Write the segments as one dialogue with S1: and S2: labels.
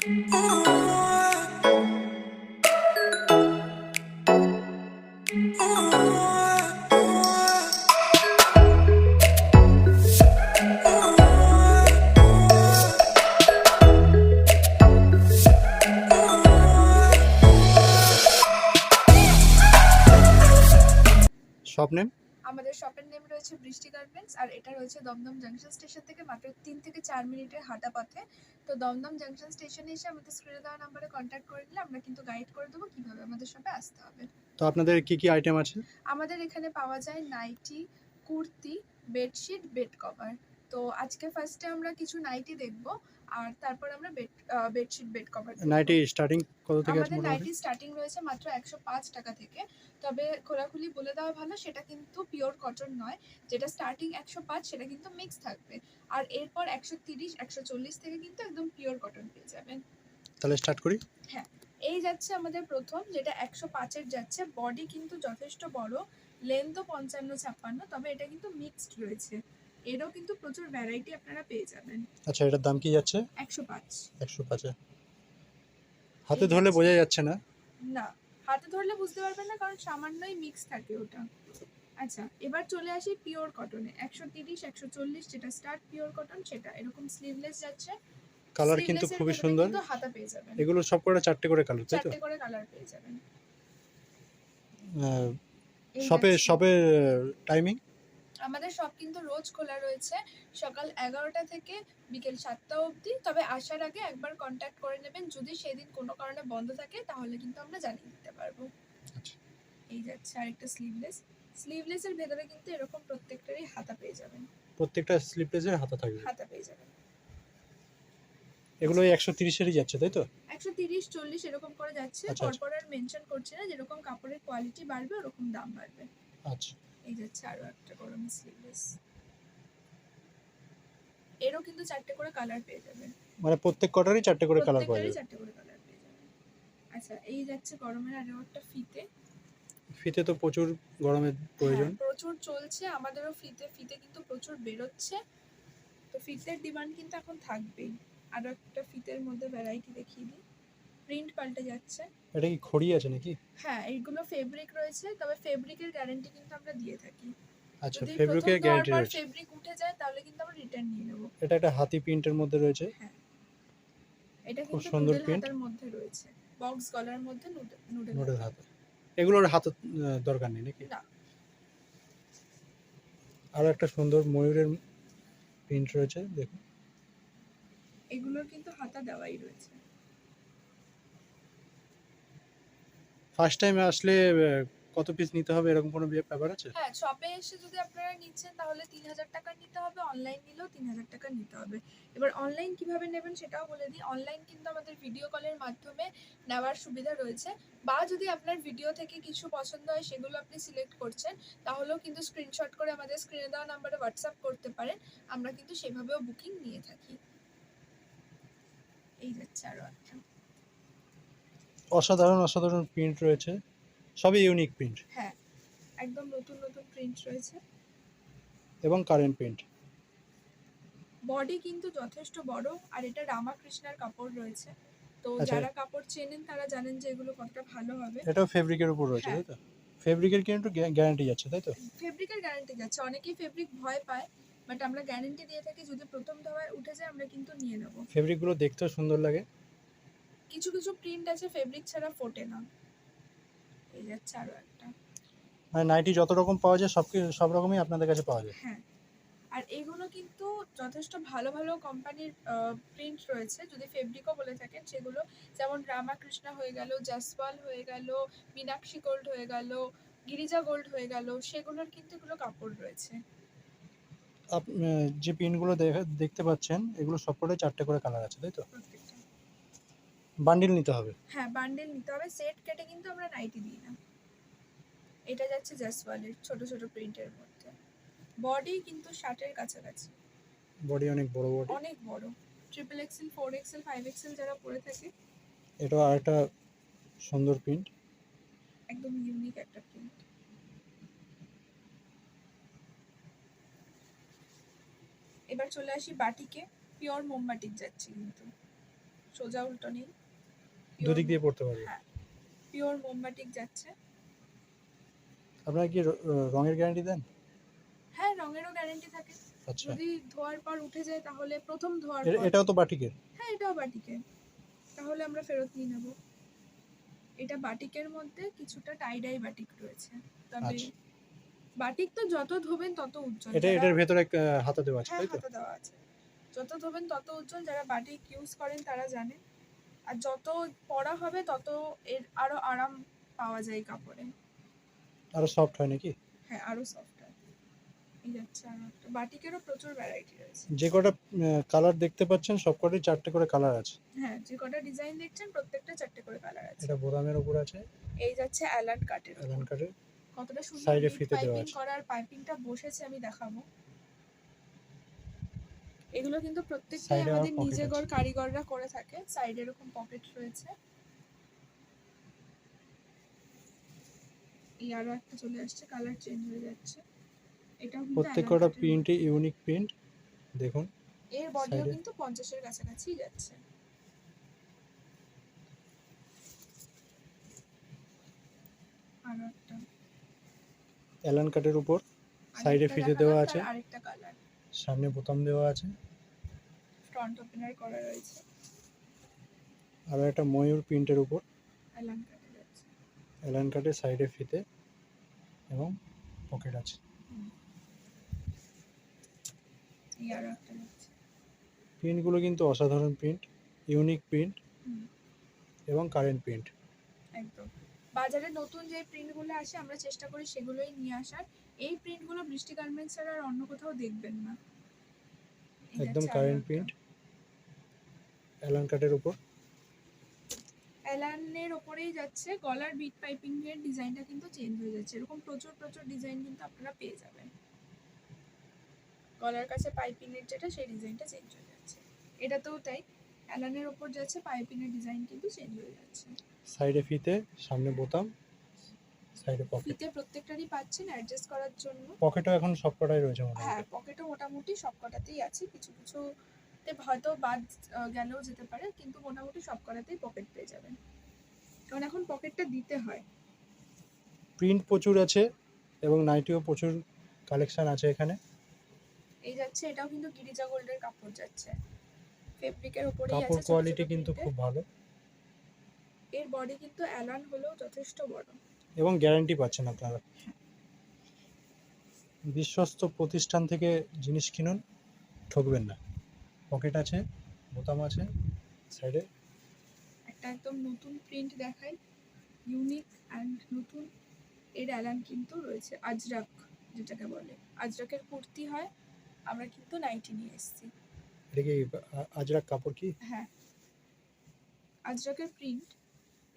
S1: Shop name?
S2: আমাদের শপের name রয়েছে বৃষ্টি গার্মেন্টস, আর এটা রয়েছে দমদম জাংশন স্টেশন থেকে মাত্র 3 থেকে 4 মিনিটের হাঁটা পথে। তো দমদম জাংশন স্টেশনে এসে আমাদের স্ক্রিনে দেওয়া নাম্বারে কন্ট্যাক্ট করে নিলে আমরা কিন্তু গাইড করে দেবো কিভাবে আমাদের শপে আসতে হবে।
S1: তো আপনাদের কি কি আইটেম আছে?
S2: আমাদের এখানে পাওয়া যায় nightie, kurti, bedsheet, bed cover. তো আজকে ফার্স্টে আমরা কিছু নাইটি দেখব, আর তারপর আমরা bedsheet, bed cover.
S1: Nightie starting কত থেকে আছে?
S2: আমাদের নাইটি স্টার্টিং রয়েছে মাত্র 105 টাকা থেকে। তবে খোলাখুলি বলে দেওয়া ভালো, সেটা কিন্তু পিওর কটন নয়। যেটা স্টার্টিং 105 সেটা কিন্তু মিক্স থাকবে, আর এরপর 130, 140 থেকে কিন্তু একদম পিওর কটন পেয়ে যাবেন।
S1: তাহলে স্টার্ট করি।
S2: হ্যাঁ, এই যাচ্ছে আমাদের প্রথম, যেটা 105-এর যাচ্ছে। বডি কিন্তু যথেষ্ট বড়, লেন্থও 55-56, তবে এটা কিন্তু মিক্সড রয়েছে। এরও কিন্তু প্রচুর ভ্যারাইটি আপনারা পেয়ে যাবেন।
S1: আচ্ছা, এটার দাম কি যাচ্ছে?
S2: 105।
S1: 105 এ হাতে ধরলে বোঝা যাচ্ছে না?
S2: না, হাতে ধরলে বুঝতে পারবেন না, কারণ সামান্যই মিক্স থাকে ওটা। আচ্ছা, এবার চলে আসি পিওর কটনে। 130, 140 যেটা স্টার্ট পিওর কটন, সেটা এরকম স্লিভলেস যাচ্ছে।
S1: কালার কিন্তু খুবই সুন্দর।
S2: কিন্তু হাতা পেয়ে যাবেন।
S1: এগুলো সব করে 4টে করে কালার, তাই তো?
S2: 4টে করে কালার পেয়ে যাবেন।
S1: শপের টাইমিং?
S2: আমাদের শপ কিন্তু রোজ খোলা রয়েছে সকাল 11টা থেকে বিকেল 7টা অবধি। তবে আসার আগে একবার কন্ট্যাক্ট করে নেবেন, যদি সেদিন কোনো কারণে বন্ধ থাকে তাহলে কিন্তু আমরা জানিয়ে দিতে পারবো।
S1: আচ্ছা,
S2: এই যাচ্ছে আরেকটা স্লিভলেসের ভেতরে কিন্তু এরকম প্রত্যেকটারই হাতা পেয়ে যাবেন।
S1: প্রত্যেকটা স্লিভলেসের হাতা থাকবে।
S2: হাতা পেয়ে যাবেন।
S1: এগুলো 130-এরই যাচ্ছে, তাই তো?
S2: 130, 40 এরকম করে যাচ্ছে।
S1: আচ্ছা,
S2: পরপর আর মেনশন করছি না, যেরকম কাপড়ের কোয়ালিটি বাড়বে ওরকম দাম বাড়বে।
S1: আচ্ছা,
S2: এই যাচ্ছে আরো একটা গরম স্লিভলেস। এরও কিন্তু 4টে করে কালার পেয়ে যাবেন।
S1: মানে প্রত্যেক কটারই 4টে করে কালার পাওয়া যাবে?
S2: 4টে করে কালার পেয়ে যাবেন। আচ্ছা, এই যাচ্ছে গরমের আরো একটা ফিতে।
S1: ফিতে তো প্রচুর গরমের প্রয়োজন।
S2: প্রচুর চলছে আমাদেরও ফিতে কিন্তু প্রচুর বেরোচ্ছে। তো ফিতের ডিমান্ড কিন্তু এখন থাকবেই। আরো একটা ফিতের মধ্যে ভ্যারাইটি দেখিয়ে দিই। প্রিন্ট পাল্টে যাচ্ছে।
S1: এটা কি খড়ি আছে নাকি?
S2: হ্যাঁ, এইগুলো ফেব্রিক রয়েছে, তবে ফেব্রিকের গ্যারান্টি কিন্তু আমরা দিয়ে থাকি।
S1: আচ্ছা,
S2: যদি
S1: ফেব্রিকের গ্যারান্টি রয়েছে।
S2: ফেব্রিক উঠে যায় তাহলে কিন্তু আমরা রিটার্ন নিয়ে নেব।
S1: এটা একটা হাতি প্রিন্টের মধ্যে রয়েছে।
S2: হ্যাঁ, এটা
S1: খুব
S2: কিন্তু
S1: সুন্দর
S2: নুডল
S1: প্রিন্ট।
S2: হাতার মধ্যে রয়েছে, বক্স গলার মধ্যে
S1: নুডল হাতা। এগুলোর হাত দরকার নেই নাকি?
S2: না।
S1: আর একটা সুন্দর ময়ূরের প্রিন্ট রয়েছে, দেখুন।
S2: এগুলোর কিন্তু হাতা দেওয়াই রয়েছে।
S1: ফার্স্ট টাইম আসলে কত পিস নিতে হবে, এরকম কোনো ব্যাপার আছে?
S2: হ্যাঁ, শপে এসে যদি আপনারা নিচ্ছেন তাহলে 3000 টাকা নিতে হবে, অনলাইন নিলেও 3000 টাকা নিতে হবে। এবার অনলাইন কিভাবে নেবেন সেটাও বলে দিই। অনলাইন কিন্তু আমাদের ভিডিও কলের মাধ্যমে নেওয়ার সুবিধা রয়েছে, বা যদি আপনার ভিডিও থেকে কিছু পছন্দ হয় সেগুলো আপনি সিলেক্ট করছেন, তাহলেও কিন্তু স্ক্রিনশট করে আমাদের স্ক্রিনে দেওয়া নাম্বারে হোয়াটসঅ্যাপ করতে পারেন। আমরা কিন্তু সেভাবেও বুকিং নিয়ে থাকি। এই যাচ্ছে আরো একটা।
S1: অসাধারণ প্রিন্ট রয়েছে, সবই ইউনিক প্রিন্ট।
S2: হ্যাঁ, একদম নতুন প্রিন্ট রয়েছে
S1: এবং কারেন্ট প্রিন্ট।
S2: বডি কিন্তু যথেষ্ট বড়, আর এটা রামাকৃষ্ণার কাপড় রয়েছে। তো
S1: আচ্ছা,
S2: যারা কাপড় চেনেন তারা জানেন যে এগুলো কতটা ভালো হবে।
S1: এটাও ফেব্রিকের উপর রয়েছে, তাই তো? ফেব্রিকের কিন্তু গ্যারান্টি যাচ্ছে, তাই তো?
S2: ফেব্রিকের গ্যারান্টি যাচ্ছে। অনেকেই ফেব্রিক ভয় পায়, বাট আমরা গ্যারান্টি দিয়ে থাকি, যদি প্রথম ধোয়ায় উঠে যায় আমরা কিন্তু নিয়ে নেব।
S1: ফেব্রিকগুলো দেখতেও সুন্দর লাগে।
S2: কিছু প্রিন্ট আছে ফেব্রিক ছাড়া ফোটে না। এই যাচ্ছে আরো একটা।
S1: মানে নাইটি যত রকম পাওয়া যায় সব রকমই আপনাদের কাছে পাওয়া যায়।
S2: হ্যাঁ, আর এগুলো কিন্তু যথেষ্ট ভালো কোম্পানির প্রিন্ট রয়েছে। যদি ফেব্রিকও বলে থাকেন সেগুলো, যেমন রামাকৃষ্ণা হয়ে গেল, জাসওয়াল হয়ে গেল, মীনাক্ষী গোল্ড হয়ে গেল, গিরিজা গোল্ড হয়ে গেল, সেগুলোর কিন্তু এগুলো কাপড় রয়েছে।
S1: যে প্রিন্টগুলো দেখতে পাচ্ছেন, এগুলো সবকটাই 4টে করে কালার আছে, তাই তো?
S2: প্রত্যেকটা।
S1: বান্ডিল নিতে হবে?
S2: হ্যাঁ, বান্ডেল নিতে হবে, সেট কেটে কিন্তু আমরা নাইটি দিই না। এটা যাচ্ছে জাসওয়ালের ছোট প্রিন্টের মধ্যে। বডি কিন্তু 60-এর কাছাকাছি।
S1: বডি অনেক বড়,
S2: অনেক বড়। ট্রিপল এক্সেল, 4XL, 5XL যারা পরে থাকে।
S1: এটা আরেকটা সুন্দর প্রিন্ট,
S2: একদম ইউনিক একটা প্রিন্ট। এবার চলে আসি বাটিকে। পিওর মোমবাটিক যাচ্ছে কিন্তু, সোজা উল্টো নেই,
S1: দুদিক দিয়ে পড়তে পারবে।
S2: হ্যাঁ পিওর মোমবাটিক যাচ্ছে।
S1: আপনারা কি রঙের গ্যারান্টি দেন?
S2: হ্যাঁ রঙেরও গ্যারেন্টি থাকে,
S1: আচ্ছা,
S2: যদি ধোয়ার পর উঠে যায় তাহলে প্রথম ধোয়ার পর,
S1: এটাও তো বাটিকের?
S2: হ্যাঁ এটাও বাটিকের, তাহলে আমরা ফেরত নিয়ে নেব। এটা বাটিকের মধ্যে কিছুটা টাইডাই বাটিক রয়েছে, তবে
S1: আচ্ছা,
S2: বাটিক তো যত ধোবেন তত উজ্জ্বল।
S1: এটার ভেতরে হাতা দেওয়া আছে
S2: হ্যাঁ
S1: তাই তো?
S2: হাতা দেওয়া আছে, যত ধোবেন তত উজ্জ্বল, যারা বাটিক ইউজ করেন তারা জানেন। আর যত পরা হবে তত এর আরো আরাম পাওয়া যায় কাপড়ে,
S1: আরো সফট হয় নাকি?
S2: হ্যাঁ আরো সফট হয়। এই যাচ্ছে আর একটা, বাটিকেরও প্রচুর ভ্যারাইটি রয়েছে।
S1: যে কটা কালার দেখতে পাচ্ছেন সব কটাই 4টে করে কালার আছে।
S2: হ্যাঁ যে কটা ডিজাইন দেখছেন প্রত্যেকটা 4টে করে কালার আছে।
S1: এটা বোতামের উপর আছে,
S2: এই যাচ্ছে অ্যালান কাটের,
S1: অ্যালান কাটের।
S2: কতটা সুন্দর
S1: সাইডে
S2: বিট
S1: ফিতে দেওয়া
S2: পাইপিং
S1: আছে।
S2: করার, পাইপিংটা বসেছে আমি দেখাবো। এগুলো কিন্তু প্রত্যেকটাই
S1: সাইডে আবার
S2: আমাদের
S1: পকেট
S2: নিজেদের
S1: আছে।
S2: কারিগররা করে থাকে। সাইডে এরকম পকেট রয়েছে। এই আরো একটা চলে আসছে, কালার চেঞ্জ হয়ে যাচ্ছে। এটাও কিন্তু
S1: প্রত্যেক
S2: অ্যালান
S1: কটা
S2: কাটের
S1: প্রিন্টে ইউনিক প্রিন্ট দেখুন।
S2: এর বডিও
S1: সাইডে
S2: কিন্তু 50-এর কাছাকাছি যাচ্ছে। আরো একটা,
S1: অ্যালান কাটের উপর সাইডে
S2: আরেকটা
S1: ফিতে
S2: দেখালাম,
S1: দেওয়া
S2: তার
S1: আছে,
S2: আরেকটা কালার,
S1: সামনে বোতাম দেওয়া আছে,
S2: ফ্রন্ট ওপেনার করা রয়েছে,
S1: আর একটা ময়ূর প্রিন্টের উপর
S2: অ্যালান কাটে যাচ্ছে।
S1: অ্যালান কাটের সাইডে ফিতে এবং পকেট আছে।
S2: এই আরো একটা যাচ্ছে।
S1: প্রিন্টগুলো কিন্তু অসাধারণ প্রিন্ট, ইউনিক প্রিন্ট
S2: হুম,
S1: এবং কারেন্ট প্রিন্ট।
S2: একদম বাজারে নতুন যে প্রিন্টগুলো আসে আমরা চেষ্টা করি সেগুলোই নিয়ে আসার। এই প্রিন্টগুলো বৃষ্টি গার্মেন্টস ছাড়া আর অন্য কোথাও দেখবেন না। এই
S1: একদম
S2: যাচ্ছে আরো
S1: কারেন্ট
S2: একটা।
S1: প্রিন্ট অ্যালান কাটের উপর।
S2: অ্যালানের ওপরেই যাচ্ছে, গলার বিট পাইপিং এর ডিজাইনটা কিন্তু চেঞ্জ হয়ে যাচ্ছে। এরকম প্রচুর প্রচুর ডিজাইন কিন্তু আপনারা পেয়ে যাবেন। গলার কাছে পাইপিং এর যেটা সেই ডিজাইনটা চেঞ্জ হয়ে যাচ্ছে। এটাতেও তাই, অ্যালানের ওপর যাচ্ছে, পাইপিং এর ডিজাইন কিন্তু চেঞ্জ হয়ে যাচ্ছে।
S1: সাইডে ফিতে, সামনে বোতাম, সাইডে পকেট।
S2: ফিতে প্রত্যেকটারই পাচ্ছেন অ্যাডজাস্ট করার জন্য।
S1: পকেটও এখন সব কটাই রয়েছে
S2: হ্যাঁ
S1: মোটামুটি।
S2: পকেটও মোটামুটি সব কটাতেই আছে, কিছু কিছুতে হয়তো বাদ গেলেও যেতে পারে, কিন্তু মোটামুটি সব কটাতেই পকেট পেয়ে যাবেন, কারণ এখন পকেটটা দিতে হয়।
S1: প্রিন্ট প্রচুর আছে এবং নাইটিও প্রচুর কালেকশন আছে এখানে।
S2: এই যাচ্ছে, এটাও কিন্তু গিরিজা গোল্ডের কাপড় যাচ্ছে, ফেব্রিকের উপরেই আছে,
S1: কাপড়
S2: ছোট
S1: কোয়ালিটি
S2: ছোট
S1: কিন্তু
S2: print এ।
S1: খুব ভালো
S2: এর বডি কিন্তু অ্যালান হলেও যথেষ্ট বড়।
S1: এবং গ্যারান্টি পাচ্ছেন আপনারা। বিশ্বস্ত প্রতিষ্ঠান থেকে জিনিস কিনুন, ঠকবেন না। পকেট আছে, বোতাম আছে সাইডে।
S2: একটা একদম নতুন প্রিন্ট দেখাই, ইউনিক অ্যান্ড নতুন। এর অ্যালান কিন্তু রয়েছে, আজরাক যেটাকে বলে, আজরাকের কুর্তি হয়, আমরা কিন্তু নাইটি নিয়ে এসেছি।
S1: এটা কি আজরাক কাপড় কি?
S2: হ্যাঁ আজরাকের প্রিন্ট।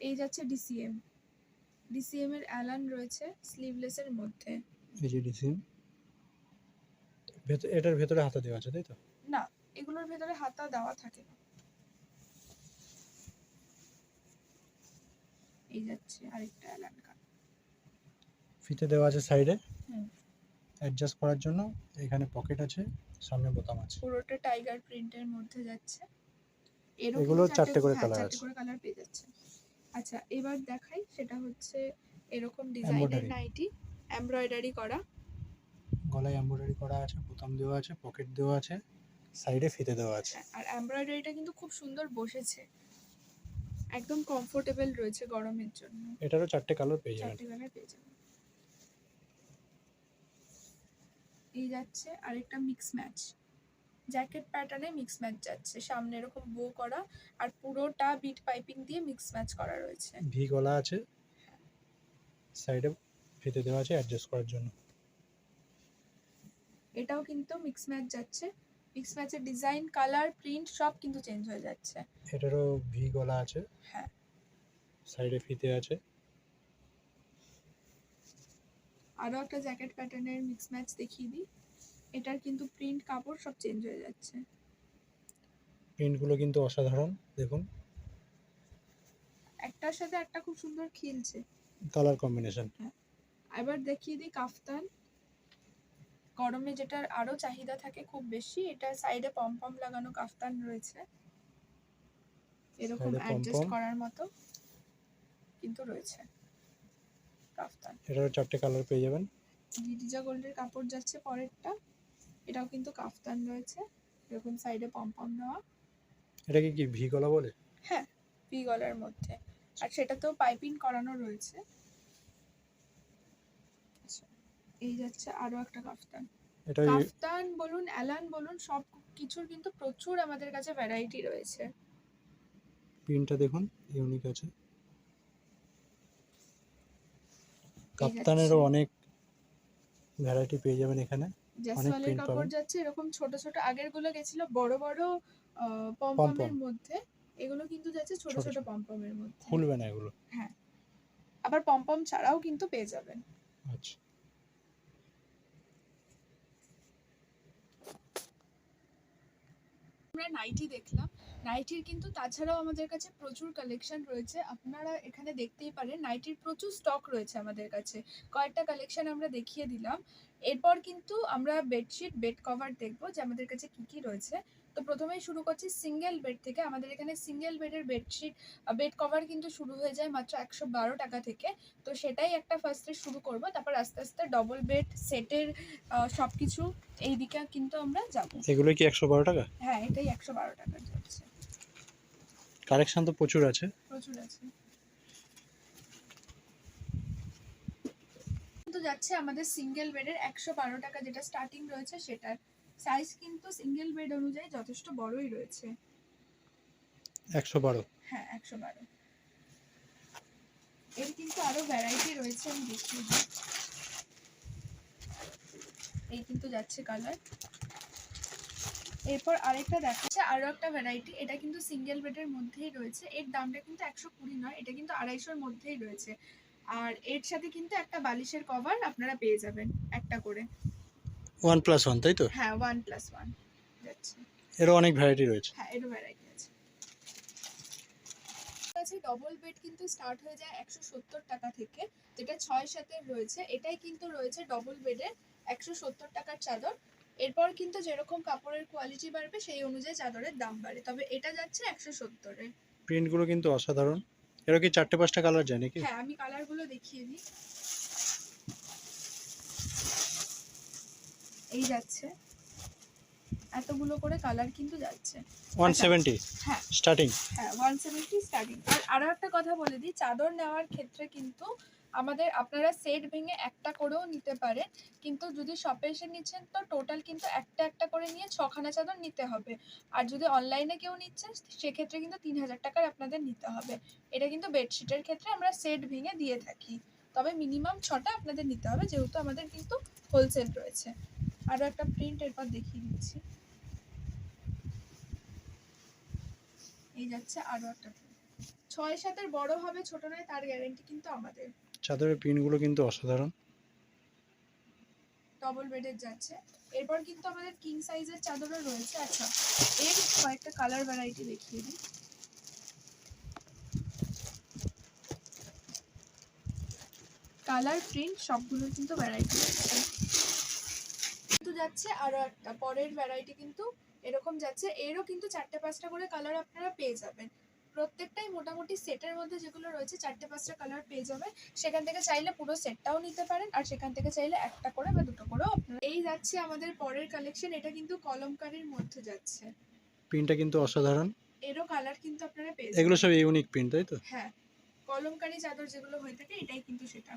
S2: এই যাচ্ছে ডিসিএম, ডিসিএম এর অ্যালান রয়েছে স্লিভলেসের মধ্যে।
S1: এই যে ডিজাইন, এটার ভেতরে হাতা দেওয়া আছে তাই তো?
S2: না এগুলোর ভেতরে হাতা দেওয়া থাকে না। এই যাচ্ছে আরেকটা অ্যালান কাট।
S1: ফিতে দেওয়া আছে সাইডে
S2: হুম,
S1: অ্যাডজাস্ট করার জন্য। এখানে পকেট আছে, সামনে বোতাম আছে।
S2: পুরোটা টাইগার প্রিন্টের মধ্যে যাচ্ছে।
S1: এগুলো 4টে করে কালার
S2: 4টে
S1: আছে।
S2: করে কালার পেয়ে যাচ্ছে। আচ্ছা এবার দেখাই, সেটা হচ্ছে এরকম ডিজাইনের
S1: এমব্রয়ডারি,
S2: নাইটি, এমব্রয়ডারি করা।
S1: গলায় এমব্রয়ডারি করা আছে, বোতাম দেওয়া আছে, পকেট দেওয়া আছে, সাইডে ফিতে দেওয়া আছে।
S2: হ্যাঁ, আর এমব্রয়ডারিটা কিন্তু খুব সুন্দর বসেছে, একদম কমফোর্টেবল রয়েছে গরমের জন্য।
S1: এটারও 4টে কালার পেয়ে যাবেন।
S2: 4টে কালার পেয়ে যাবেন। এই যাচ্ছে আরেকটা মিক্স ম্যাচ, জ্যাকেট প্যাটার্নে মিক্স ম্যাচ যাচ্ছে, সামনে এরকম বো করা আর পুরোটা বিট পাইপিং দিয়ে মিক্স ম্যাচ করা রয়েছে।
S1: ভি গলা আছে, সাইডে ফিতে দেওয়া আছে অ্যাডজাস্ট করার জন্য।
S2: এটাও কিন্তু মিক্স ম্যাচ যাচ্ছে, মিক্স ম্যাচের ডিজাইন, কালার, প্রিন্ট সব কিন্তু চেঞ্জ হয়ে যাচ্ছে।
S1: এটারও ভি গলা আছে,
S2: হ্যাঁ
S1: সাইডে ফিতে আছে।
S2: আরও একটা জ্যাকেট প্যাটার্নের মিক্স ম্যাচ দেখিয়ে দিই, এটার কিন্তু প্রিন্ট, কাপড় সব চেঞ্জ হয়ে যাচ্ছে।
S1: প্রিন্টগুলো কিন্তু অসাধারণ দেখুন,
S2: একটার সাথে একটা খুব সুন্দর খিলছে।
S1: Colour combination.
S2: এবার দেখিয়ে দিই কাফতান, গরমে যেটার আরো চাহিদা থাকে খুব বেশি, এটা সাইডে পম পম লাগানো কাফতান রয়েছে। এরকম
S1: Side এ
S2: অ্যাডজাস্ট
S1: পম-পম।
S2: করার মতো কিন্তু রয়েছে কাফতান।
S1: এটারও 4টে কালার পেয়ে যাবেন।
S2: গিরিজা গোল্ডের কাপড় যাচ্ছে পরেরটা, এটাও কিন্তু কাফতান রয়েছে, এরকম সাইডে পম দেওয়া।
S1: এটাকে কি ভি গলা বলে?
S2: হ্যাঁ, ভি গলার মধ্যে, আর সেটাতেও পাইপিং করানো রয়েছে। আচ্ছা, এই যাচ্ছে আরো একটা কাফতান।
S1: এটা
S2: কাফতান বলুন, অ্যালান বলুন, সব কিছুর কিন্তু প্রচুর আমাদের কাছে ভ্যারাইটি রয়েছে।
S1: প্রিন্টটা দেখুন, ইউনিক আছে।
S2: এই
S1: কাপ্তানেরও
S2: যাচ্ছে
S1: অনেক ভ্যারাইটি পেয়ে যাবেন এখানে।
S2: জেসওয়ালের
S1: print
S2: কাপড়
S1: পাবেন।
S2: যাচ্ছে এরকম ছোট ছোট, আগের গুলো গেছিল বড় বড়
S1: পম
S2: পমপমের
S1: পম
S2: মধ্যে, এগুলো কিন্তু যাচ্ছে ছোট
S1: ছোট
S2: ছোট
S1: ছোট।
S2: পমপমের মধ্যে।
S1: খুলবে না এগুলো।
S2: হ্যাঁ, আবার পমপম ছাড়াও কিন্তু পেয়ে যাবেন।
S1: আচ্ছা,
S2: আমরা নাইটি দেখলাম, নাইটির কিন্তু তাছাড়াও আমাদের কাছে প্রচুর কালেকশন রয়েছে, আপনারা এখানে দেখতেই পারেন। নাইটির প্রচুর স্টক রয়েছে আমাদের কাছে, কয়েকটা কালেকশন আমরা দেখিয়ে দিলাম। এরপর কিন্তু আমরা বেডশিট, বেড কভার দেখবো যে আমাদের কাছে কি কি রয়েছে। তো প্রথমেই শুরু করছি সিঙ্গেল বেড থেকে। আমাদের এখানে সিঙ্গেল বেডের বেডশিট, বেড কভার কিন্তু শুরু হয়ে যায় মাত্র 112 টাকা থেকে। তো সেটাই একটা ফার্স্টে শুরু করব, তারপর আস্তে আস্তে ডবল বেড সেটের সবকিছু এই দিকে কিন্তু আমরা যাব।
S1: এগুলো কি 112 টাকা?
S2: হ্যাঁ, এটাই 112 টাকা যাচ্ছে।
S1: কালেকশন তো প্রচুর আছে।
S2: প্রচুর আছে। কিন্তু যাচ্ছে আমাদের সিঙ্গেল বেডের 112 টাকা যেটা স্টার্টিং রয়েছে, সেটার সাইজ কিন্তু সিঙ্গেল বেড অনুযায়ী যথেষ্ট বড়ই রয়েছে।
S1: 112।
S2: হ্যাঁ, 112। এর কিন্তু আরো ভ্যারাইটি রয়েছে, আমি দেখিয়ে দিই। এই কিন্তু যাচ্ছে কালার। এরপর আরেকটা দেখাচ্ছে আরো একটা ভ্যারাইটি, এটা কিন্তু সিঙ্গেল বেডের মধ্যেই রয়েছে। এর দামটা কিন্তু 120 নয়, এটা কিন্তু 250-র মধ্যেই রয়েছে। আর এর সাথে কিন্তু একটা বালিশের কভার আপনারা পেয়ে যাবেন একটা করে।
S1: 1+1 তাই তো?
S2: হ্যাঁ, 1+1 যাচ্ছে।
S1: এরও অনেক ভ্যারাইটি রয়েছে।
S2: হ্যাঁ, এরও ভ্যারাইটি আছে। ডবল বেড কিন্তু স্টার্ট হয়ে যায় 170 টাকা থেকে, যেটা 6-7 রয়েছে। এটাই কিন্তু রয়েছে ডবল বেডের 170 টাকার চাদর। এরপর কিন্তু যেরকম কাপড়ের কোয়ালিটি বাড়বে সেই অনুযায়ী চাদরের দাম বাড়ে, তবে এটা যাচ্ছে 170-এ।
S1: প্রিন্টগুলো কিন্তু অসাধারণ। এরও কি 4টে-5টা কালার যায় নাকি?
S2: হ্যাঁ, আমি কালারগুলো দেখিয়ে দিই। এই যাচ্ছে এতগুলো করে কালার কিন্তু যাচ্ছে।
S1: 170
S2: হ্যাঁ
S1: স্টার্টিং।
S2: হ্যাঁ, 170 স্টার্টিং। আর আরো একটা কথা বলে দিই, চাদর নেওয়ার ক্ষেত্রে কিন্তু আপনারা সেট ভেঙে একটা করেও নিতে পারেন, কিন্তু যদি শপে এসে নিচ্ছেন তো টোটাল কিন্তু একটা একটা করে নিয়ে 6খানা চাদর নিতে হবে। আর যদি অনলাইনে কেউ নিচ্ছেন সেক্ষেত্রে কিন্তু 3000 টাকার আপনাদের নিতে হবে। এটা কিন্তু বেডশিটের ক্ষেত্রে আমরা সেট ভেঙে দিয়ে থাকি, তবে মিনিমাম 6টা আপনাদের নিতে হবে, যেহেতু আমাদের কিন্তু হোলসেল রয়েছে। আরো একটা প্রিন্ট এরপর দেখিয়ে দিচ্ছি। এই যাচ্ছে আরো একটা প্রিন্ট। 6-7-এর বড় হবে ছোট নয় তার গ্যারান্টি কিন্তু আমাদের।
S1: চাদরের প্রিন্টগুলো কিন্তু অসাধারণ।
S2: ডবল বেডের যাচ্ছে। এরপর কিন্তু আমাদের কিং সাইজের চাদরও রয়েছে। আচ্ছা, এর কয়েকটা কালার ভ্যারাইটি দেখিয়ে দিই। কালার প্রিন্ট সবগুলোর কিন্তু ভ্যারাইটি রয়েছে। কিন্তু যাচ্ছে আরো একটা পরের ভ্যারাইটি কিন্তু এরকম যাচ্ছে, এরও কিন্তু 4টে-5টা করে কালার আপনারা পেয়ে যাবেন। প্রত্যেকটাই মোটামুটি সেটের মধ্যে যেগুলো রয়েছে 4টে-5টা কালার পেয়ে যাবে। সেখান থেকে চাইলে পুরো সেটটাও নিতে পারেন, আর সেখান থেকে চাইলে একটা করে বা দুটো করেও আপনারা। এই যাচ্ছে আমাদের পরের কালেকশন, এটা কিন্তু কলমকারীর মধ্যে যাচ্ছে।
S1: প্রিন্টটা কিন্তু অসাধারণ।
S2: এরও কালার কিন্তু আপনারা পেয়ে
S1: এগুলো
S2: যাবেন।
S1: সব ইউনিক প্রিন্ট তাই তো?
S2: হ্যাঁ, কলমকারী চাদর যেগুলো হয়ে থাকে এটাই কিন্তু সেটা।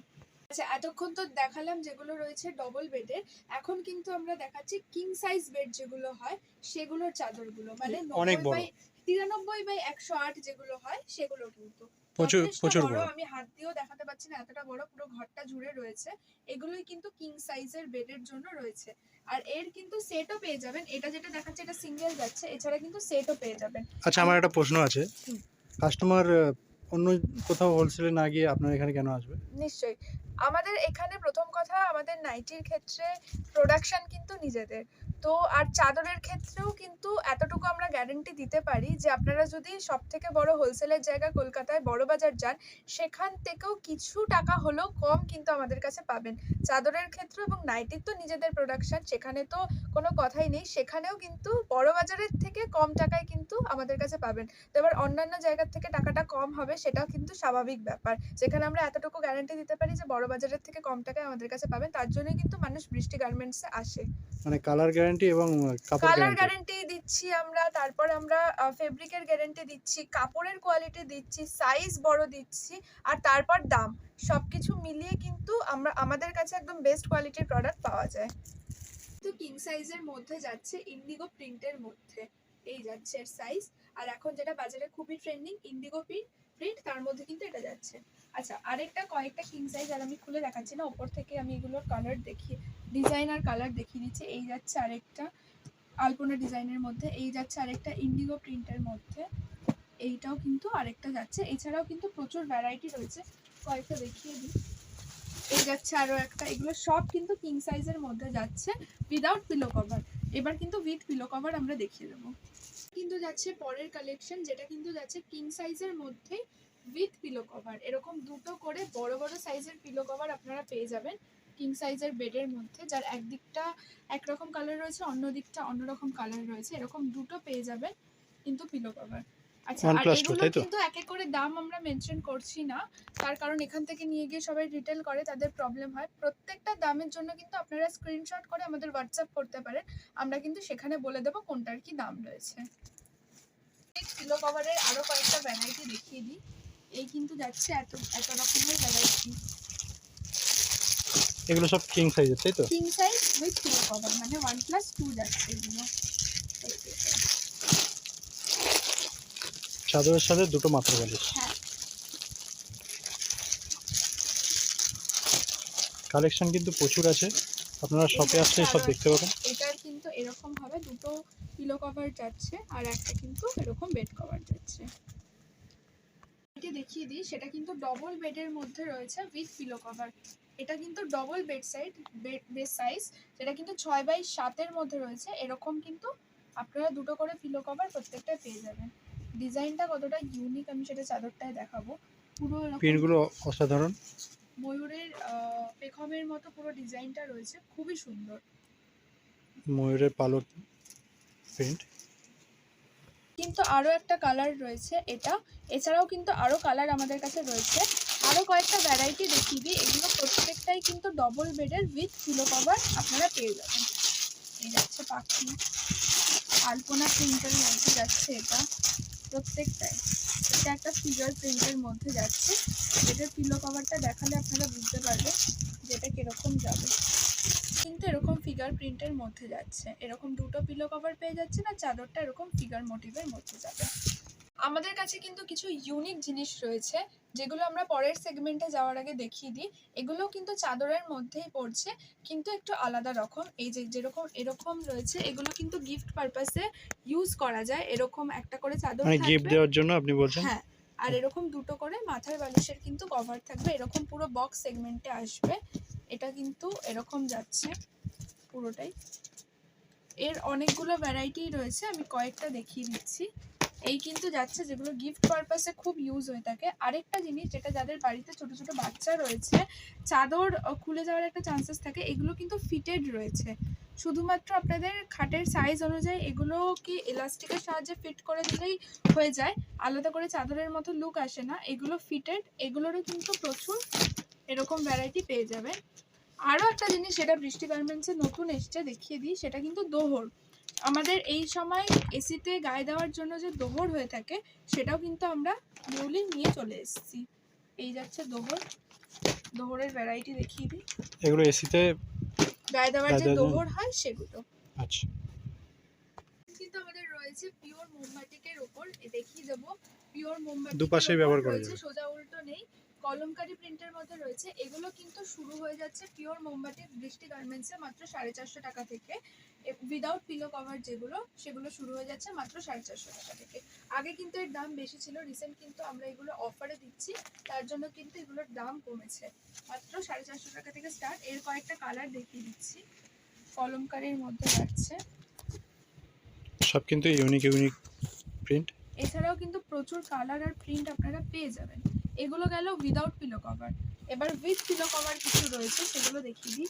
S2: আচ্ছা, এতক্ষণ তো দেখালাম যেগুলো রয়েছে ডবল বেডের, এখন কিন্তু আমরা দেখাচ্ছি কিং সাইজ বেড যেগুলো হয় সেগুলোর চাদরগুলো, মানে
S1: অনেক
S2: 90
S1: বড়।
S2: বাই 93/108 যেগুলো হয় সেগুলো কিন্তু
S1: প্রচুর
S2: যথেষ্ট
S1: প্রচুর
S2: বড়।
S1: বড়।
S2: আমি হাত দিয়েও দেখাতে পাচ্ছি না, এতটা বড়, পুরো ঘরটা জুড়ে রয়েছে। এগুলোই কিন্তু কিং সাইজের বেডের জন্য রয়েছে। আর এর কিন্তু সেটও পেয়ে যাবেন, এটা যেটা দেখাচ্ছে এটা সিঙ্গেল যাচ্ছে, এছাড়া কিন্তু সেটও পেয়ে যাবেন।
S1: আচ্ছা, আমার একটা প্রশ্ন আছে।
S2: হুম।
S1: কাস্টমার অন্য কোথাও হোলসেলে না গিয়ে আপনার এখানে কেন আসবে?
S2: নিশ্চয়ই, আমাদের এখানে প্রথম কথা আমাদের নাইটির ক্ষেত্রে প্রোডাকশন কিন্তু নিজেদের, তো আর চাদরের ক্ষেত্রেও কিন্তু এতটুকু আমরা গ্যারেন্টি দিতে পারি যে আপনারা যদি সবথেকে বড় হোলসেলের জায়গা কলকাতায় বড়বাজার যান, সেখান থেকেও কিছু টাকা হলেও কম কিন্তু আমাদের কাছে পাবেন। চাদরের ক্ষেত্রে এবং নাইটির তো নিজেদের প্রোডাকশন, সেখানে তো কোনো কথাই নেই, সেখানেও কিন্তু বড়বাজারের থেকে কম টাকায় কিন্তু আমাদের কাছে পাবেন। তো এবার অন্যান্য জায়গার থেকে টাকাটা কম হবে সেটাও কিন্তু স্বাভাবিক ব্যাপার। যেখানে আমরা এতটুকু গ্যারান্টি দিতে পারি যে বড়বাজারের থেকে কম টাকায় আমাদের কাছে পাবেন, তার জন্যই কিন্তু মানুষ বৃষ্টি গার্মেন্টসে আসে।
S1: মানে কালার গ্যারান্টি এবং কাপড়
S2: কালার
S1: গ্যারান্টি।
S2: গ্যারান্টি দিচ্ছি আমরা, তারপর আমরা ফেব্রিকের গ্যারান্টি দিচ্ছি, কাপড়ের কোয়ালিটি দিচ্ছি, সাইজ বড় দিচ্ছি, আর তারপর দাম, সবকিছু মিলিয়ে কিন্তু আমরা আমাদের কাছে একদম বেস্ট কোয়ালিটির প্রোডাক্ট পাওয়া যায়। তো কিং সাইজের মধ্যে যাচ্ছে ইন্ডিগো প্রিন্টের মধ্যে, এই যাচ্ছে এর সাইজ। আর এখন যেটা বাজারে খুবই ট্রেন্ডিং ইন্ডিগো প্রিন্ট, তার মধ্যে কিন্তু এটা যাচ্ছে। আচ্ছা, আরেকটা কয়েকটা কিং সাইজ আর আমি খুলে দেখাচ্ছি না, ওপর থেকে আমি এগুলোর কালার দেখিয়ে, ডিজাইন আর কালার দেখিয়ে দিচ্ছি। এই যাচ্ছে আরেকটা আলপনা ডিজাইনের মধ্যে, এই যাচ্ছে আরেকটা ইন্ডিগো প্রিন্টের মধ্যে, এইটাও কিন্তু আরেকটা যাচ্ছে। এছাড়াও কিন্তু প্রচুর ভ্যারাইটি রয়েছে, কয়েকটা দেখিয়ে দিই। এই যাচ্ছে আরো একটা, এগুলো সব কিন্তু কিং সাইজের মধ্যে যাচ্ছে উইদাউট পিলো কভার। এবার কিন্তু উইথ পিলো কভার আমরা দেখিয়ে দেবো। কিন্তু যাচ্ছে পরের কালেকশন, যেটা কিন্তু যাচ্ছে কিং সাইজের মধ্যেই উইথ পিলো কভার। এরকম দুটো করে বড় বড় সাইজের পিলো কভার আপনারা পেয়ে যাবেন কিং সাইজের বেডের মধ্যে, যার একদিকটা একরকম কালার রয়েছে, অন্য দিকটা অন্যরকম কালার রয়েছে, এরকম দুটো পেয়ে যাবেন কিন্তু পিলো কভার। আচ্ছা, আর এগুলো কিন্তু এক এক করে দাম আমরা মেনশন করছি না, তার কারণ এখান থেকে নিয়ে গিয়ে সবাই রিটেল করে, তাদের প্রবলেম হয়। প্রত্যেকটা দামের জন্য কিন্তু আপনারা স্ক্রিনশট করে আমাদের হোয়াটসঅ্যাপ করতে পারেন, আমরা কিন্তু সেখানে বলে দেবো কোনটার কি দাম রয়েছে। পিলো কভারের আরো কয়েকটা ভ্যারাইটি দেখিয়ে দিই। এই কিন্তু যাচ্ছে এত এত রকমের ভ্যারাইটি।
S1: এগুলো সব কিং সাইজের, তাই তো?
S2: King size with pillow cover, মানে 1+2 যাচ্ছে এগুলো।
S1: চাদরের সাথে দুটো মাত্র বালিশ।
S2: হ্যাঁ,
S1: কালেকশন কিন্তু প্রচুর আছে, আপনারা শপে আসলে সব দেখতে পাবেন।
S2: এটার কিন্তু এরকম হবে, দুটো পিলো কভার যাচ্ছে আর একটা কিন্তু এরকম বেড কভার যাচ্ছে। এটি দেখিয়ে দিই, সেটা কিন্তু ডবল বেডের মধ্যে রয়েছে উইথ পিলো কভার। এটা কিন্তু ডবল বেড সাইজ, যেটা কিন্তু 6x7 এর মধ্যে রয়েছে। এরকম কিন্তু আপনারা দুটো করে পিলো কভার প্রত্যেকটা পেয়ে যাবেন। ডিজাইনটা কতটা ইউনিক আমি সেটা চাদরটায় দেখাবো। পুরো
S1: প্রিন্টগুলো অসাধারণ,
S2: ময়ূরের পেখমের মতো পুরো ডিজাইনটা রয়েছে, খুবই সুন্দর।
S1: ময়ূরের পালক প্রিন্ট।
S2: কিন্তু আরো একটা কালার রয়েছে এটা, এছাড়াও কিন্তু আরো কালার আমাদের কাছে রয়েছে। আরো কয়েকটা ভ্যারাইটি দেখিয়ে দিই, এগুলো প্রত্যেকটাই কিন্তু ডবল বেডের উইথ পিলো কভার আপনারা পেয়ে যাবেন। এই যাচ্ছে পাখি, আলপনা প্রিন্টের মধ্যে যাচ্ছে এটা প্রত্যেকটাই। এটা একটা ফিগার প্রিন্টের মধ্যে যাচ্ছে, এটার পিলো কভারটা দেখালে আপনারা বুঝতে পারবেন যেটা কিরকম যাবে। কিন্তু এরকম ফিগার প্রিন্টের মধ্যে যাচ্ছে, এরকম দুটো পিলো কভার পেয়ে যাচ্ছে না, চাদরটা এরকম ফিগার মোটিভের মধ্যে যাবে। আমাদের কাছে কিন্তু কিছু ইউনিক জিনিস রয়েছে, যেগুলো আমরা পরের সেগমেন্টে যাওয়ার আগে দেখিয়ে দিই। এগুলো কিন্তু চাদরের মধ্যেই পড়ছে, কিন্তু একটু আলাদা রকম। এই যে যেরকম এরকম রয়েছে, এগুলো কিন্তু গিফট পারপাসে ইউজ করা যায়। এরকম একটা করে চাদর
S1: মানে
S2: থাকবে,
S1: গিফট দেওয়ার জন্য আপনি বলছেন?
S2: হ্যাঁ। আর এরকম দুটো করে মাথার বালিশের কিন্তু কভার থাকবে, এরকম পুরো বক্স সেগমেন্টে আসবে। এটা কিন্তু এরকম যাচ্ছে পুরোটাই। এর অনেকগুলো ভ্যারাইটি রয়েছে, আমি কয়েকটা দেখিয়ে দিচ্ছি। এই কিন্তু যাচ্ছে যেগুলো গিফট পারপাসে খুব ইউজ হয়ে থাকে। আরেকটা জিনিস, যেটা যাদের বাড়িতে ছোট ছোট বাচ্চা রয়েছে, চাদর খুলে যাওয়ার একটা চান্সেস থাকে, এগুলো কিন্তু ফিটেড রয়েছে। শুধুমাত্র আপনাদের খাটের সাইজ অনুযায়ী এগুলো কি এলাস্টিকের সাহায্যে ফিট করে দিলেই হয়ে যায়, আলাদা করে চাদরের মতো লুক আসে না। এগুলো ফিটেড, এগুলোরও কিন্তু প্রচুর এরকম ভ্যারাইটি পেয়ে যাবেন। আরও একটা জিনিস, যেটা বৃষ্টি গার্মেন্টসে নতুন এসছে দেখিয়ে দিই, সেটা কিন্তু দোহর। আমাদের এই সময় এসিতে গায়ে দেওয়ার জন্য যে দোহর হয়ে থাকে, সেটাও কিন্তু আমরা নিউলি নিয়ে চলে এসেছি। এই যাচ্ছে দোহর, দোহরের ভ্যারাইটি দেখিয়ে দিই।
S1: এগুলো এসিতে
S2: গায়ে দেওয়ার যে দোহর হয় সেগুলো।
S1: আচ্ছা,
S2: কিন্তু আমাদের রয়েছে পিওর মোমবাটিকের উপর, দেখিয়ে দেবো। পিওর মোমবাটিক
S1: দুপাশেই ব্যবহার করা
S2: রয়েছে,
S1: যাবে,
S2: সোজা উল্টো নেই, কলমকারি প্রিন্টের মধ্যে রয়েছে। এগুলো কিন্তু শুরু হয়ে যাচ্ছে পিওর মোমবাটিক বৃষ্টি গার্মেন্টসে মাত্র 450 টাকা থেকে। উইদাউট পিলো কভার যেগুলো, সেগুলো শুরু হয়ে যাচ্ছে মাত্র 450 টাকা থেকে। আগে কিন্তু এর দাম বেশি ছিল, রিসেন্ট কিন্তু আমরা এগুলো অফারে দিচ্ছি, তার জন্য কিন্তু এগুলোর দাম কমেছে। মাত্র 450 টাকা থেকে স্টার্ট। এর কয়েকটা কালার দেখিয়ে দিচ্ছি, কলমকারির মধ্যে যাচ্ছে।
S1: সব কিন্তু ইউনিক ইউনিক প্রিন্ট।
S2: এছাড়াও কিন্তু প্রচুর কালার আর প্রিন্ট আপনারা পেয়ে যাবেন। এগুলো গেল উইদাউট পিলো কভার। এবার উইথ পিলো কভার কিছু রয়েছে, সেগুলো দেখিয়ে দিই।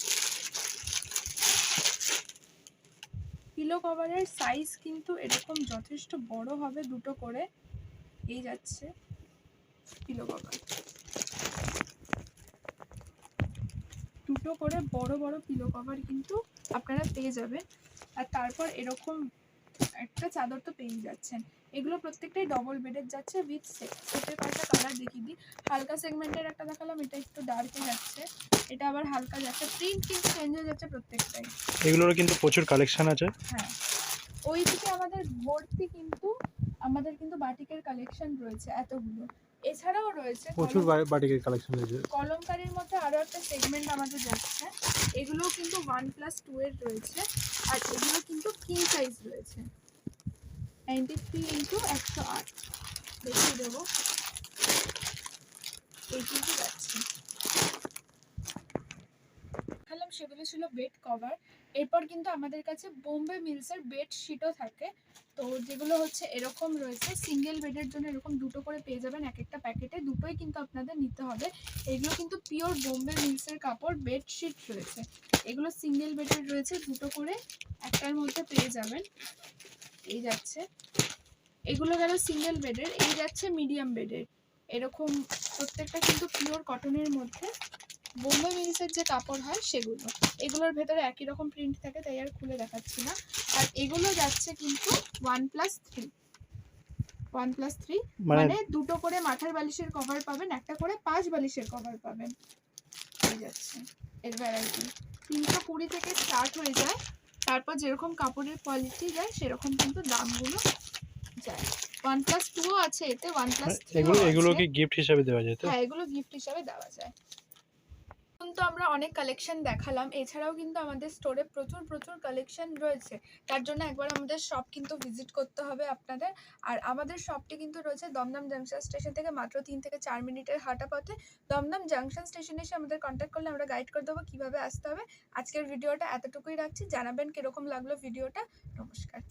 S2: পিলো কভারের সাইজ কিন্তু এরকম যথেষ্ট বড় হবে, দুটো করে এই যাচ্ছে পিলো কভার, দুটো করে বড় বড় পিলো কভার কিন্তু আপনারা পেয়ে যাবেন। আর তারপর এরকম একটা চাদর তো পেয়ে যাচ্ছেন। এগুলো প্রত্যেকটাই ডবল বেডের যাচ্ছে উইথ সেটের কয়েকটা কালার দেখিয়ে দিই। হালকা সেগমেন্টের একটা দেখালাম, এটা একটু ডার্কে যাচ্ছে, এটা আবার হালকা যাচ্ছে, প্রিন্ট কিন্তু চেঞ্জ হয়ে যাচ্ছে প্রত্যেকটাই।
S1: এগুলোরও কিন্তু প্রচুর কালেকশন আছে।
S2: হ্যাঁ, ওইদিকে আমাদের ভর্তি কিন্তু আমাদের কিন্তু বাটিকের কালেকশন রয়েছে এতগুলো। এছাড়াও রয়েছে
S1: প্রচুর বাটিকের কালেকশন রয়েছে।
S2: কলমকারীর মধ্যে আরো একটা সেগমেন্ট আমাদের যাচ্ছে, এগুলোও কিন্তু 1+2 এর রয়েছে। আর এগুলো কিন্তু কিং সাইজ রয়েছে, 93x108 দেখিয়ে দেবো, এই কিন্তু যাচ্ছে। দেখালাম সেগুলো ছিল বেড কভার। এরপর কিন্তু আমাদের কাছে বোম্বে মিলসের বেড শিটও থাকে, তো যেগুলো হচ্ছে এরকম রয়েছে, সিঙ্গেল বেডের জন্য এরকম দুটো করে পেয়ে যাবেন এক একটা প্যাকেটে, দুটোই কিন্তু আপনাদের নিতে হবে। এগুলো কিন্তু পিওর বোম্বে মিলসের কাপড় বেডশিট রয়েছে, এগুলো সিঙ্গেল বেডের রয়েছে, দুটো করে একটার মধ্যে পেয়ে যাবেন। এই যাচ্ছে, এগুলো গেল সিঙ্গেল বেডের। এই যাচ্ছে মিডিয়াম বেডের, এরকম প্রত্যেকটা কিন্তু পিওর কটনের মধ্যে বোম্বে মিলসের যে কাপড় হয় সেগুলো। এগুলোর ভেতরে একই রকম প্রিন্ট থাকে, তাই আর খুলে দেখাচ্ছি না। আর এগুলো যাচ্ছে কিন্তু 1+3, 1+3 মানে দুটো করে মাথার বালিশের কভার পাবেন, একটা করে 5 বালিশের কভার পাবেন। এই যাচ্ছে এর ভ্যারাইটি 320 থেকে স্টার্ট হয়ে যায়, তারপর যেরকম কাপড়ের কোয়ালিটি যায় সেরকম কিন্তু দামগুলো যায়। 1+2 আছে, এতে 1+3
S1: এগুলো কি গিফট হিসেবে দেওয়া যায়?
S2: হ্যাঁ, এগুলো গিফট হিসেবে দেওয়া যায়। তো আমরা অনেক কালেকশন দেখালাম, এছাড়াও কিন্তু আমাদের স্টোরে প্রচুর কালেকশন রয়েছে, তার জন্য একবার আমাদের শপ কিন্তু ভিজিট করতে হবে আপনাদের। আর আমাদের শপটি কিন্তু রয়েছে দমদম জাংশন স্টেশন থেকে মাত্র 3 থেকে 4 মিনিটের হাঁটা পথে। দমদম জাংশন স্টেশনে এসে আমাদের কন্ট্যাক্ট করলে আমরা গাইড করে দেবো কীভাবে আসতে হবে। আজকের ভিডিওটা এতটুকুই রাখছি, জানাবেন কীরকম লাগলো ভিডিওটা। নমস্কার।